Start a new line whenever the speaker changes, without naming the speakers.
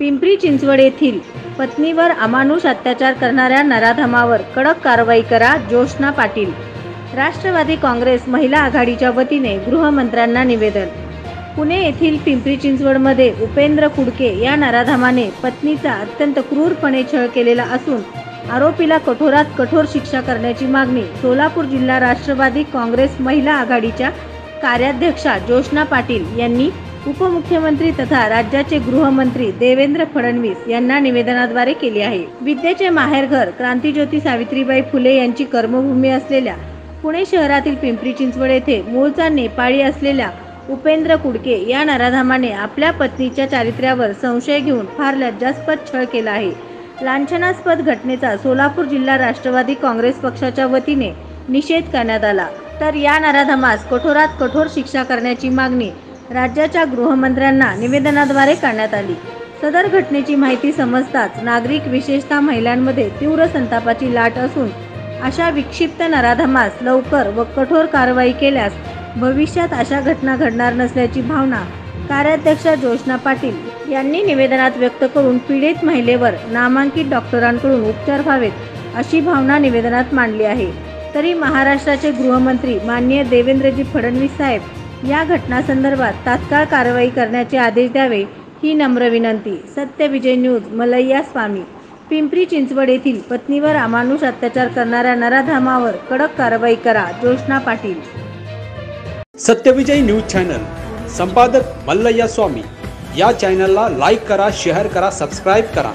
पिंपरी चिंचवड येथील पत्नीवर अमानुष अत्याचार करणाऱ्या नराधमावर कडक कारवाई करा, जोशना पाटील। राष्ट्रवादी काँग्रेस महिला आघाडीच्या वतीने गृहमंत्र्यांना निवेदन। पुणे येथील पिंपरी चिंचवडमध्ये उपेंद्र कुडके या नराधमाने पत्नीचा अत्यंत क्रूरपणे छळ केलेला असून आरोपीला कठोरात कठोर शिक्षा करण्याची मागणी सोलापूर जिल्हा राष्ट्रवादी काँग्रेस महिला आघाडीच्या कार्याध्यक्षा जोशना पाटील यांनी उपमुख्यमंत्री तथा राज्याचे गृहमंत्री देवेंद्र फडणवीस यांना निवेदनाद्वारे केली आहे। विद्येचे माहेरघर क्रांतीज्योती सावित्रीबाई फुले यांची कर्मभूमी असलेल्या पुणे शहरातील पिंपरी चिंचवड येथे मूळचा नेपाळी असलेल्या उपेंद्र कुडके या नराधमाने आपल्या पत्नीच्या चारित्र्यावर संशय घेऊन फार लज्जास्पद छळ केला आहे। लांछनास्पद घटनेचा सोलापूर जिल्हा राष्ट्रवादी काँग्रेस पक्षाच्या वतीने निषेध करण्यात आला, तर या नराधमास कठोरात कठोर शिक्षा करण्याची मागणी राज्याच्या गृहमंत्र्यांना निवेदनाद्वारे करण्यात आली। सदर घटनेची माहिती समजताच नागरिक विशेषतः महिलांमध्ये तीव्र संतापाची लाट असून अशा विक्षिप्त नराधमास लवकर व कठोर कारवाई केल्यास भविष्यात अशा घटना घडणार नसल्याची भावना कार्याध्यक्षा जोशना पाटील यांनी निवेदनात व्यक्त करून पीडित महिलेवर नामांकित डॉक्टरांकडून उपचार व्हावेत अशी भावना निवेदनात मांडली आहे। तरी महाराष्ट्राचे गृहमंत्री माननीय देवेंद्रजी फडणवीस साहेब या घटनासंदर्भात तात्काळ कारवाई करण्याचे आदेश द्यावे ही नम्र विनंती। सत्य विजय न्यूज मलैया स्वामी। पिंपरी चिंचवड येथील पत्नीवर अमानुष अत्याचार करणाऱ्या नराधमावर कडक कारवाई करा, जोशना पाटील।
सत्यविजय न्यूज चॅनल संपादक मल्लय्या स्वामी। या चॅनलला लाईक करा, शेअर करा, सबस्क्राइब करा।